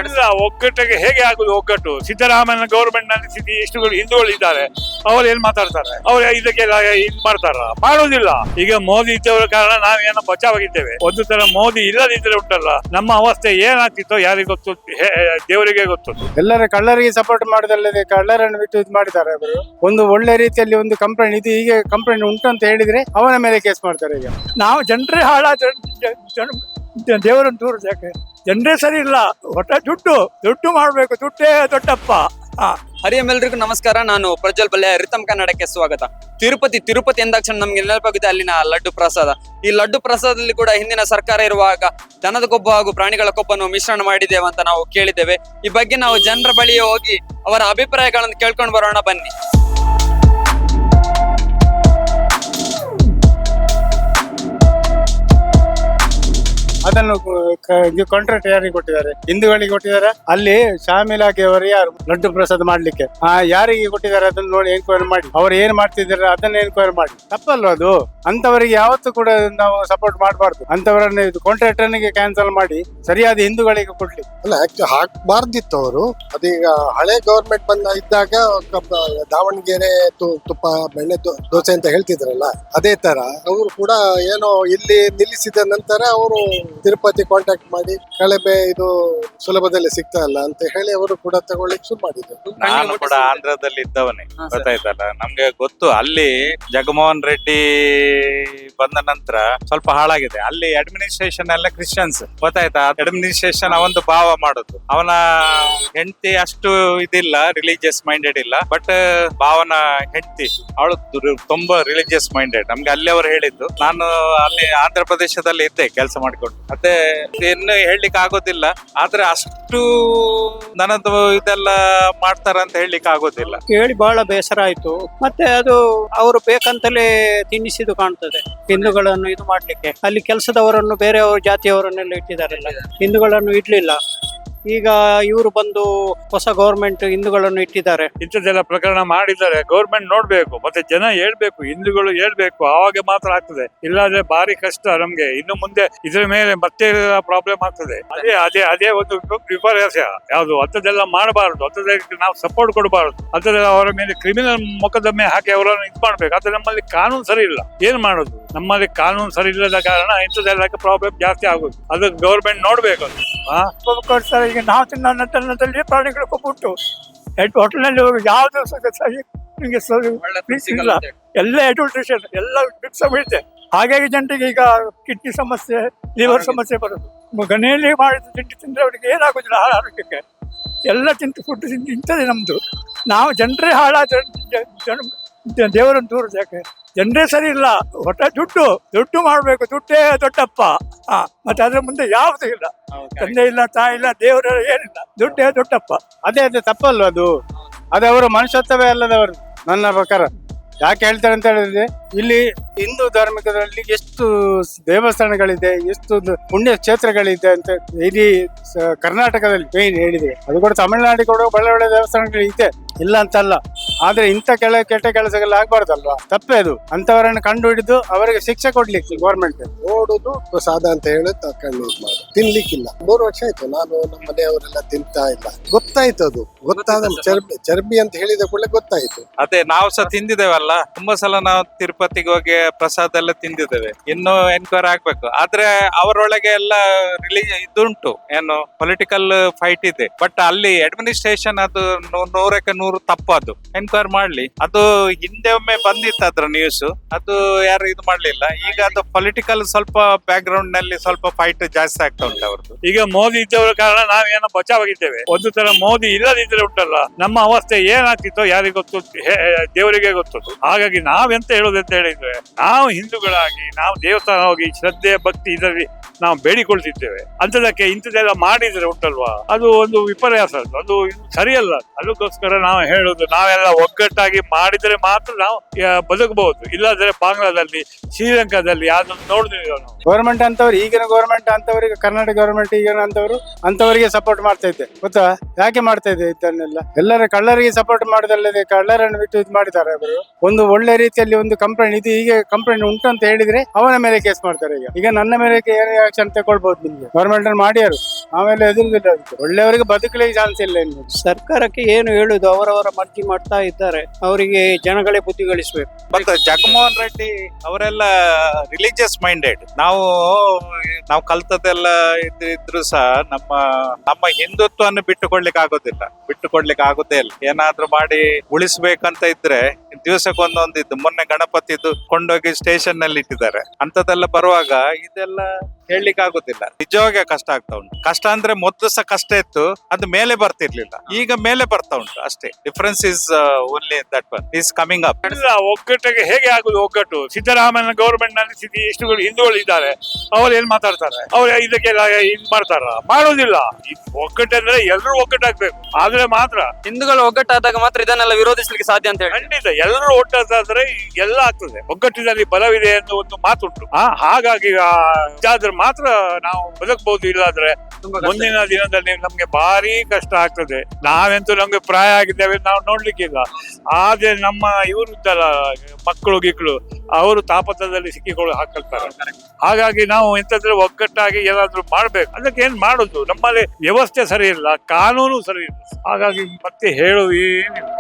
ಇಲ್ಲ, ಒಗ್ಗಟ್ಟಿಗೆ ಹೇಗೆ ಆಗುದು ಒಗ್ಗಟ್ಟು? ಸಿದ್ದರಾಮಯ್ಯ ಗೌರ್ಮೆಂಟ್ ನಲ್ಲಿ ಇಷ್ಟು ಹಿಂದೂಗಳು ಇದ್ದಾರೆ, ಅವ್ರು ಏನ್ ಮಾತಾಡ್ತಾರೆ? ಅವ್ರು ಇದಕ್ಕೆಲ್ಲ ಇದು ಮಾಡ್ತಾರ? ಮಾಡೋದಿಲ್ಲ. ಈಗ ಮೋದಿ ಇದ್ದವರ ಕಾರಣ ನಾವೇನೋ ಬಚಾವಾಗಿದ್ದೇವೆ. ಒಂದು ತರ ಮೋದಿ ಇಲ್ಲದಿದ್ರೆ ಉಂಟಲ್ಲ, ನಮ್ಮ ಅವಸ್ಥೆ ಏನಾಗ್ತಿತ್ತೋ ಯಾರಿಗೆ ಗೊತ್ತು, ದೇವರಿಗೆ ಗೊತ್ತು. ಎಲ್ಲರ ಕಳ್ಳರಿಗೆ ಸಪೋರ್ಟ್ ಮಾಡುದಲ್ಲದೆ ಕಳ್ಳರನ್ನು ಬಿಟ್ಟು ಇದು ಮಾಡಿದ್ದಾರೆ ಅವರು. ಒಂದು ಒಳ್ಳೆ ರೀತಿಯಲ್ಲಿ ಒಂದು ಕಂಪ್ಲೇಂಟ್ ಇದು ಹೀಗೆ ಕಂಪ್ಲೇಂಟ್ ಉಂಟು ಅಂತ ಹೇಳಿದ್ರೆ ಅವನ ಮೇಲೆ ಕೇಸ್ ಮಾಡ್ತಾರೆ. ಈಗ ನಾವು ಜನರೇ ಹಾಳಾದ ದೇವರನ್ನು ತೋರಿಸ್ ಯಾಕೆ? ಜನರೇ ಸರಿ ಇಲ್ಲ. ಒಟ್ಟ ದುಡ್ಡು ಮಾಡ್ಬೇಕು, ದುಡ್ಡೇ ದೊಡ್ಡಪ್ಪ. ಹರಿಯಂ ಎಲ್ರಿಗೂ ನಮಸ್ಕಾರ. ನಾನು ಪ್ರಜ್ವಲ್ ಬಲ್ಯ, ರಿತಮ್ ಕನ್ನಡಕ್ಕೆ ಸ್ವಾಗತ. ತಿರುಪತಿ ಎಂದಾಕ್ಷಣ ನಮ್ಗೆ ನೆನಪಾಗುತ್ತೆ ಅಲ್ಲಿನ ಲಡ್ಡು ಪ್ರಸಾದ. ಈ ಲಡ್ಡು ಪ್ರಸಾದದಲ್ಲಿ ಕೂಡ ಹಿಂದಿನ ಸರ್ಕಾರ ಇರುವಾಗ ದನದ ಕೊಬ್ಬು ಹಾಗೂ ಪ್ರಾಣಿಗಳ ಕೊಬ್ಬನ್ನು ಮಿಶ್ರಣ ಮಾಡಿದ್ದೇವೆ ಅಂತ ನಾವು ಕೇಳಿದ್ದೇವೆ. ಈ ಬಗ್ಗೆ ನಾವು ಜನರ ಬಳಿಯೇ ಹೋಗಿ ಅವರ ಅಭಿಪ್ರಾಯಗಳನ್ನು ಕೇಳ್ಕೊಂಡು ಬರೋಣ ಬನ್ನಿ. ಅದನ್ನು ಕಾಂಟ್ರಾಕ್ಟ್ ಯಾರಿಗೆ ಕೊಟ್ಟಿದ್ದಾರೆ? ಹಿಂದೂಗಳಿಗೆ ಕೊಟ್ಟಿದ್ದಾರೆ. ಅಲ್ಲಿ ಶಾಮೀಲಾಗಿಯವರು ಯಾರು ಲಡ್ಡು ಪ್ರಸಾದ ಮಾಡ್ಲಿಕ್ಕೆ ಯಾರಿಗೆ ಕೊಟ್ಟಿದ್ದಾರೆ ಅದನ್ನು ನೋಡಿ ಎನ್ಕ್ವೈರಿ ಮಾಡಿ, ಅವ್ರು ಏನ್ ಮಾಡ್ತಿದ್ದಾರೆ ಅದನ್ನ ಎನ್ಕ್ವೈರಿ ಮಾಡಿ. ತಪ್ಪಲ್ವ ಅದು? ಅಂತವರಿಗೆ ಯಾವತ್ತೂ ಕೂಡ ನಾವು ಸಪೋರ್ಟ್ ಮಾಡಬಾರ್ದು. ಅಂತವರನ್ನ ಕಾಂಟ್ರಾಕ್ಟರ್ನಿಗೆ ಕ್ಯಾನ್ಸಲ್ ಮಾಡಿ ಸರಿಯಾದ ಹಿಂದೂಗಳಿಗೆ ಕೊಡ್ಲಿ. ಅಲ್ಲ, ಹಾಕ್ಬಾರ್ದಿತ್ತು ಅವರು. ಅದೀಗ ಹಳೆ ಗವರ್ಮೆಂಟ್ ಇದ್ದಾಗ ದಾವಣಗೆರೆ ತುಪ್ಪ ಬೆಣ್ಣೆ ದೋಸೆ ಅಂತ ಹೇಳ್ತಿದ್ರಲ್ಲ, ಅದೇ ತರ ಅವರು ಕೂಡ ಏನೋ ಇಲ್ಲಿ ನಿಲ್ಲಿಸಿದ ನಂತರ ಅವರು ತಿರುಪತಿ ಕಾಂಟ್ಯಾಕ್ಟ್ ಮಾಡಿ ಕಳಪೆ ಇದು ಸುಲಭದಲ್ಲಿ ಸಿಗ್ತಾ ಇಲ್ಲ ಅಂತ ಹೇಳಿ ಅವರು ಕೂಡ ತಗೊಳ್ಳಿಕ್ ಶುರು ಮಾಡಿದ್ರು. ನಾನು ಕೂಡ ಆಂಧ್ರದಲ್ಲಿ ಇದ್ದವನೇ, ಗೊತ್ತಾಯ್ತಲ್ಲ ನಮ್ಗೆ ಗೊತ್ತು. ಅಲ್ಲಿ ಜಗಮೋಹನ್ ರೆಡ್ಡಿ ಬಂದ ನಂತರ ಸ್ವಲ್ಪ ಹಾಳಾಗಿದೆ. ಅಲ್ಲಿ ಅಡ್ಮಿನಿಸ್ಟ್ರೇಷನ್ ಎಲ್ಲ ಕ್ರಿಶ್ಚಿಯನ್ಸ್, ಗೊತ್ತಾಯ್ತಾ? ಅಡ್ಮಿನಿಸ್ಟ್ರೇಷನ್ ಅವಂದು ಭಾವ ಮಾಡೋದು. ಅವನ ಹೆಂಡತಿ ಅಷ್ಟು ಇದಿಲ್ಲ, ರಿಲಿಜಿಯಸ್ ಮೈಂಡೆಡ್ ಇಲ್ಲ. ಬಟ್ ಭಾವನ ಹೆಂಡತಿ ಅವಳು ತುಂಬಾ ರಿಲಿಜಿಯಸ್ ಮೈಂಡೆಡ್. ನಮ್ಗೆ ಅಲ್ಲಿ ಅವರು ಹೇಳಿದ್ದು. ನಾನು ಅಲ್ಲಿ ಆಂಧ್ರ ಪ್ರದೇಶದಲ್ಲಿ ಇದ್ದೆ ಕೆಲಸ ಮಾಡಿಕೊಂಡು. ಮತ್ತೆ ಇನ್ನು ಹೇಳಲಿಕ್ಕೆ ಆಗೋದಿಲ್ಲ. ಆದ್ರೆ ಅಷ್ಟು ನನ್ನದು ಇದೆಲ್ಲ ಮಾಡ್ತಾರ ಅಂತ ಹೇಳಲಿಕ್ಕೆ ಆಗೋದಿಲ್ಲ. ಕೇಳಿ ಬಹಳ ಬೇಸರ ಆಯ್ತು. ಮತ್ತೆ ಅದು ಅವರು ಬೇಕಂತಲೇ ತಿನ್ನಿಸಿದ್ದು ಕಾಣ್ತದೆ ಹಿಂದೂಗಳನ್ನು ಇದು ಮಾಡ್ಲಿಕ್ಕೆ. ಅಲ್ಲಿ ಕೆಲಸದವರನ್ನು ಬೇರೆಯವರು ಜಾತಿಯವರನ್ನೆಲ್ಲ ಇಟ್ಟಿದ್ದಾರಲ್ಲ, ಹಿಂದೂಗಳನ್ನು ಇಡ್ಲಿಲ್ಲ. ಈಗ ಇವರು ಬಂದು ಹೊಸ ಗೌರ್ಮೆಂಟ್ ಹಿಂದೂಗಳನ್ನು ಇಟ್ಟಿದ್ದಾರೆ. ಇಂಥದ್ದೆಲ್ಲ ಪ್ರಕರಣ ಮಾಡಿದ್ದಾರೆ. ಗೌರ್ಮೆಂಟ್ ನೋಡ್ಬೇಕು, ಮತ್ತೆ ಜನ ಹೇಳ್ಬೇಕು, ಹಿಂದೂಗಳು ಹೇಳ್ಬೇಕು, ಆವಾಗ ಮಾತ್ರ ಆಗ್ತದೆ. ಇಲ್ಲಾಂದ್ರೆ ಭಾರಿ ಕಷ್ಟ ನಮ್ಗೆ. ಇನ್ನು ಮುಂದೆ ಇದ್ರ ಮೇಲೆ ಮತ್ತೆ ಪ್ರಾಬ್ಲಮ್ ಆಗ್ತದೆ. ಅದೇ ಒಂದು ವಿಪರ್ಯಾಸ. ಯಾವ್ದು ಅಂಥದ್ದೆಲ್ಲ ಮಾಡಬಾರದು. ಅಂಥದ್ದಕ್ಕೆ ನಾವು ಸಪೋರ್ಟ್ ಕೊಡಬಾರದು. ಅಂಥದ್ದೆಲ್ಲ ಅವರ ಮೇಲೆ ಕ್ರಿಮಿನಲ್ ಮೊಕದ್ದಮೆ ಹಾಕಿ ಅವರನ್ನು ಇದು ಮಾಡ್ಬೇಕು. ಅದು ನಮ್ಮಲ್ಲಿ ಕಾನೂನು ಸರಿ ಇಲ್ಲ. ಏನ್ ಮಾಡೋದು? ನಮ್ಮಲ್ಲಿ ಕಾನೂನು ಸರಿ ಇಲ್ಲದ ಕಾರಣ ಇಂಥದ್ದೆಲ್ಲ ಪ್ರಾಬ್ಲಮ್ ಜಾಸ್ತಿ ಆಗುದು. ಅದು ಗೌರ್ಮೆಂಟ್ ನೋಡ್ಬೇಕು. ಈಗ ನಾವು ತಿನ್ನದಲ್ಲಿ ಪ್ರಾಣಿಗಳು ಕೊಬ್ಬುಂಟು. ಹೋಟೆಲ್ನಲ್ಲಿ ಹೋಗಿ ಯಾವ್ದು ನಿಮಗೆ ಇಲ್ಲ, ಎಲ್ಲ ಅಡಲ್ಟ್ರೇಷನ್ ಎಲ್ಲ ಮಿಕ್ಸ್ ಬೀಳುತ್ತೆ. ಹಾಗಾಗಿ ಜನರಿಗೆ ಈಗ ಕಿಡ್ನಿ ಸಮಸ್ಯೆ, ಲಿವರ್ ಸಮಸ್ಯೆ ಬರೋದು. ಗಣೆಯಲ್ಲಿ ಮಾಡಿದ ತಿಂಡಿ ತಿಂದ್ರೆ ಅವರಿಗೆ ಏನಾಗುದಿಲ್ಲ ಆರೋಗ್ಯಕ್ಕೆ. ಎಲ್ಲ ಫುಡ್ ಇಂಥದ್ದೇ ನಮ್ದು. ನಾವು ಜನರೇ ಹಾಳಾದ ದೇವರನ್ನು ತೋರಿಸ್ ಯಾಕೆ? ಜನರೇ ಸರಿ ಇಲ್ಲ. ಒಟ್ಟ ದುಡ್ಡು ಮಾಡ್ಬೇಕು, ದುಡ್ಡೇ ದೊಡ್ಡಪ್ಪ. ಮತ್ತೆ ಅದ್ರ ಮುಂದೆ ಯಾವ್ದು ಇಲ್ಲ. ತಂದೆ ಇಲ್ಲ, ತಾಯಿ ಇಲ್ಲ, ದೇವರ ಏನಿಲ್ಲ, ದುಡ್ಡೇ ದೊಡ್ಡಪ್ಪ. ಅದೇ ತಪ್ಪಲ್ವ ಅದು? ಅದು ಅವರ ಮನುಷ್ಯತ್ವವೇ ಅಲ್ಲದವರು ನನ್ನ ಪ್ರಕಾರ. ಯಾಕೆ ಹೇಳ್ತಾರೆ ಅಂತ ಹೇಳಿದ್ರೆ, ಇಲ್ಲಿ ಹಿಂದೂ ಧಾರ್ಮಿಕದಲ್ಲಿ ಎಷ್ಟು ದೇವಸ್ಥಾನಗಳಿದೆ, ಎಷ್ಟು ಪುಣ್ಯ ಕ್ಷೇತ್ರಗಳಿದೆ ಅಂತ ಇಡೀ ಕರ್ನಾಟಕದಲ್ಲಿ ಮೇನ್ ಹೇಳಿದ್ರೆ. ಅದು ಕೂಡ ತಮಿಳುನಾಡಿಗೆ ಕೂಡ ಒಳ್ಳೆ ದೇವಸ್ಥಾನಗಳು ಇದೆ, ಇಲ್ಲ ಅಂತಲ್ಲ. ಆದ್ರೆ ಇಂಥ ಕೆಟ್ಟ ಕೆಲಸಗಳು ಆಗ್ಬಾರ್ದಲ್ವಾ? ತಪ್ಪೇ ಅದು. ಅಂತವರನ್ನು ಕಂಡು ಹಿಡಿದು ಅವರಿಗೆ ಶಿಕ್ಷೆ ಕೊಡ್ಲಿಕ್ಕೆ ಗೌರ್ಮೆಂಟ್ ನೋಡುದು ಪ್ರಸಾದ ಅಂತ ಹೇಳಿ ತಕೊಂಡು ತಿನ್ಲಿಕ್ಕಿಲ್ಲ. 3 ವರ್ಷ ಆಯ್ತು ನಾನು ನಮ್ಮ ಮನೆಯವರೆಲ್ಲ ತಿಂತಾ ಇಲ್ಲ. ಗೊತ್ತಾಯ್ತು, ಅದು ಗೊತ್ತಾದ ಚರ್ಬಿ ಅಂತ ಹೇಳಿದ ಕೂಡಲೇ ಗೊತ್ತಾಯ್ತು. ಅದೇ ನಾವು ಸಹ ತಿಂದಿದ್ದೇವಲ್ಲ, ತುಂಬಾ ಸಲ ನಾವು ತಿರುಪತಿಗೆ ಹೋಗಿ ಪ್ರಸಾದ ಎಲ್ಲ ತಿಂದಿದ್ದೇವೆ. ಇನ್ನು ಎನ್ಕ್ವೈರಿ ಆಗ್ಬೇಕು. ಆದ್ರೆ ಅವರೊಳಗೆ ಎಲ್ಲ ಇದುಂಟು, ಏನು ಪೊಲಿಟಿಕಲ್ ಫೈಟ್ ಇದೆ. ಬಟ್ ಅಲ್ಲಿ ಅಡ್ಮಿನಿಸ್ಟ್ರೇಷನ್ ಅದು 100ಕ್ಕೆ 100 ತಪ್ಪು. ಅದು ಎನ್ಕ್ವೈರಿ ಮಾಡ್ಲಿ. ಅದು ಹಿಂದೆ ಒಮ್ಮೆ ಬಂದಿತ್ತು ಅದ್ರ ನ್ಯೂಸ್, ಅದು ಯಾರು ಇದು ಮಾಡ್ಲಿಲ್ಲ. ಈಗ ಅದು ಪೊಲಿಟಿಕಲ್ ಸ್ವಲ್ಪ ಬ್ಯಾಕ್ ಗ್ರೌಂಡ್ ನಲ್ಲಿ ಸ್ವಲ್ಪ ಫೈಟ್ ಜಾಸ್ತಿ ಆಗ್ತಾ ಉಂಟು ಅವ್ರದ್ದು. ಈಗ ಮೋದಿ ಇದ್ದವರ ಕಾರಣ ನಾವೇನೋ ಬಚಾವಾಗಿದ್ದೇವೆ. ಒಂದು ತರ ಮೋದಿ ಇಲ್ಲದಿದ್ರೆ ಉಂಟಲ್ಲ, ನಮ್ಮ ಅವಸ್ಥೆ ಏನಾಗ್ತಿತ್ತೋ ಯಾರಿಗೆ ಗೊತ್ತು, ದೇವರಿಗೆ ಗೊತ್ತು. ಹಾಗಾಗಿ ನಾವೆಂತ ಹೇಳೋದು ಅಂತ ಹೇಳಿದ್ರೆ, ನಾವು ಹಿಂದೂಗಳಾಗಿ ನಾವು ದೇವಸ್ಥಾನ ಹೋಗಿ ಶ್ರದ್ಧೆ ಭಕ್ತಿ ಇದರಲ್ಲಿ ನಾವು ಬೇಡಿಕೊಳ್ತಿದ್ದೇವೆ. ಅಂಥದಕ್ಕೆ ಇಂಥದ್ದೆಲ್ಲ ಮಾಡಿದ್ರೆ ಉಂಟಲ್ವಾ, ಅದು ಒಂದು ವಿಪರ್ಯಾಸ. ಅದು ಸರಿಯಲ್ಲ. ಅದಕ್ಕೋಸ್ಕರ ನಾವು ಹೇಳುದು, ನಾವೆಲ್ಲ ಒಗ್ಗಟ್ಟಾಗಿ ಮಾಡಿದ್ರೆ ಮಾತ್ರ ನಾವು ಬದುಕಬಹುದು. ಇಲ್ಲಾಂದ್ರೆ ಬಾಂಗ್ಲಾದಲ್ಲಿ, ಶ್ರೀಲಂಕಾದಲ್ಲಿ ಅದನ್ನು ನೋಡಿದ್ವಿ ನಾವು. ಗೌರ್ಮೆಂಟ್ ಅಂತವ್ರು, ಈಗಿನ ಗೌರ್ಮೆಂಟ್ ಅಂತವರಿಗೆ, ಕರ್ನಾಟಕ ಗೌರ್ಮೆಂಟ್ ಈಗಿನ ಅಂತವರಿಗೆ ಸಪೋರ್ಟ್ ಮಾಡ್ತಾ ಇದ್ದೆ ಗೊತ್ತಾ? ಯಾಕೆ ಮಾಡ್ತಾ ಇದೆ ಇದನ್ನೆಲ್ಲ? ಎಲ್ಲರ ಕಳ್ಳರಿಗೆ ಸಪೋರ್ಟ್ ಮಾಡೋದಲ್ಲದೆ ಕಳ್ಳರನ್ನು ಬಿಟ್ಟು ಇದು ಮಾಡಿದ್ದಾರೆ ಅವರು. ಒಂದು ಒಳ್ಳೆ ರೀತಿಯಲ್ಲಿ ಒಂದು ಕಂಪ್ಲೇಂಟ್ ಇದು ಹೀಗೆ ಕಂಪ್ಲೇಂಟ್ ಉಂಟು ಅಂತ ಹೇಳಿದ್ರೆ ಅವನ ಮೇಲೆ ಕೇಸ್ ಮಾಡ್ತಾರೆ. ಈಗ ನನ್ನ ಮೇಲೆ ಏನೇ ಆಕ್ಷನ್ ತಗೊಳ್ಬಹುದು ನಿಮ್ಗೆ. ಗೌರ್ಮೆಂಟ್ ಅನ್ನು ಮಾಡ್ಯಾರು, ಆಮೇಲೆ ಎದುರುದಿಲ್ಲ. ಅದಕ್ಕೆ ಒಳ್ಳೆಯವರಿಗೆ ಬದುಕಲಿಕ್ಕೆ ಚಾನ್ಸ್ ಇಲ್ಲ ಇನ್ನು. ಸರ್ಕಾರಕ್ಕೆ ಏನು ಹೇಳುದು, ಅವರವರ ಮರ್ಜಿ ಮಾಡ್ತಾ ಇದ್ದಾರೆ. ಅವರಿಗೆ ಜನಗಳೇ ಬುದ್ಧಿಗಳಿಸ್ಬೇಕು. ಮತ್ತೆ ಜಗನ್ಮೋಹನ್ ರೆಡ್ಡಿ ಅವರೆಲ್ಲ ರಿಲಿಜಿಯಸ್ ಮೈಂಡೆಡ್. ನಾವು ಕಲ್ತದೆಲ್ಲ ಇದ್ರು ಸಹ ನಮ್ಮ ಹಿಂದುತ್ವವನ್ನು ಬಿಟ್ಟುಕೊಡ್ಲಿಕ್ಕೆ ಆಗೋದೇ ಇಲ್ಲ. ಏನಾದ್ರೂ ಮಾಡಿ ಉಳಿಸ್ಬೇಕಂತ ಇದ್ರೆ ದಿವಸಕ್ಕೊಂದೊಂದು ಇದ್ದು, ಮೊನ್ನೆ ಗಣಪತಿದು ಕೊಂಡೋಗಿ ಸ್ಟೇಷನ್ ನಲ್ಲಿ ಇಟ್ಟಿದ್ದಾರೆ. ಅಂತದೆಲ್ಲ ಬರುವಾಗ ಇದೆಲ್ಲ ಹೇಳಲಿಕ್ಕೆ ಆಗುದಿಲ್ಲ. ನಿಜವಾಗಿ ಕಷ್ಟ ಆಗ್ತಾ ಉಂಟು. ಕಷ್ಟ ಅಂದ್ರೆ ಮೊದಲು ಸಹ ಕಷ್ಟ ಇತ್ತು, ಅದು ಮೇಲೆ ಬರ್ತಿರ್ಲಿಲ್ಲ, ಈಗ ಮೇಲೆ ಬರ್ತಾ ಉಂಟು ಅಷ್ಟೇ. Difference is only that one is coming up. ಒಗ್ಗಟ್ಟಿಗೆ ಹೇಗೆ ಆಗುದು ಒಗ್ಗಟ್ಟು? ಸಿದ್ದರಾಮಯ್ಯ ಗೌರ್ಮೆಂಟ್ ನಲ್ಲಿ ಎಷ್ಟು ಹಿಂದೂಗಳು ಇದ್ದಾರೆ, ಅವ್ರು ಏನ್ ಮಾತಾಡ್ತಾರೆ? ಅವ್ರು ಇದಕ್ಕೆಲ್ಲ ಇದ್ ಮಾಡ್ತಾರ? ಮಾಡೋದಿಲ್ಲ. ಒಗ್ಗಟ್ಟಂದ್ರೆ ಎಲ್ಲರೂ ಒಗ್ಗಟ್ಟಾಗ್ಬೇಕು, ಆದ್ರೆ ಮಾತ್ರ ಹಿಂದೂಗಳು ಒಗ್ಗಟ್ಟಾದಾಗ ಮಾತ್ರ ಇದನ್ನೆಲ್ಲ ವಿರೋಧಿಸಲಿಕ್ಕೆ ಸಾಧ್ಯ ಅಂತ ಹೇಳಿ. ಖಂಡಿತ ಎಲ್ಲರೂ ಒಟ್ಟಾದ್ರೆ ಎಲ್ಲ ಆಗ್ತದೆ. ಒಗ್ಗಟ್ಟಿನಲ್ಲಿ ಬಲವಿದೆ ಎಂದು ಒಂದು ಮಾತುಂಟು. ಹಾಗಾಗಿ ಇದಾದ್ರೆ ಮಾತ್ರ ನಾವು ಬದುಕಬಹುದು. ಇಲ್ಲಾದ್ರೆ ಮುಂದಿನ ದಿನದಲ್ಲಿ ನಮ್ಗೆ ಭಾರಿ ಕಷ್ಟ ಆಗ್ತದೆ. ನಾವಂತೂ ನಮ್ಗೆ ಪ್ರಾಯ ಆಗಿದ್ದೇವೆ, ನಾವು ನೋಡ್ಲಿಕ್ಕಿಲ್ಲ. ಆದ್ರೆ ನಮ್ಮ ಇವರು ಇದ್ದಲ್ಲ, ಮಕ್ಕಳು ಗಿಕ್ಕಳು, ಅವರು ತಾಪತ್ರದಲ್ಲಿ ಸಿಕ್ಕಿಕೊಳ್ಳಿ ಹಾಕಲ್ತಾರೆ. ಹಾಗಾಗಿ ನಾವು ಎಂತಂದ್ರೆ ಒಗ್ಗಟ್ಟಾಗಿ ಏನಾದ್ರು ಮಾಡ್ಬೇಕು. ಅದಕ್ಕೆ ಏನ್ ಮಾಡುದು? ನಮ್ಮಲ್ಲಿ ವ್ಯವಸ್ಥೆ ಸರಿ ಇಲ್ಲ, ಕಾನೂನು ಸರಿ ಇಲ್ಲ. ಹಾಗಾಗಿ ಮತ್ತೆ ಹೇಳುವುದು ಏನಿಲ್ಲ.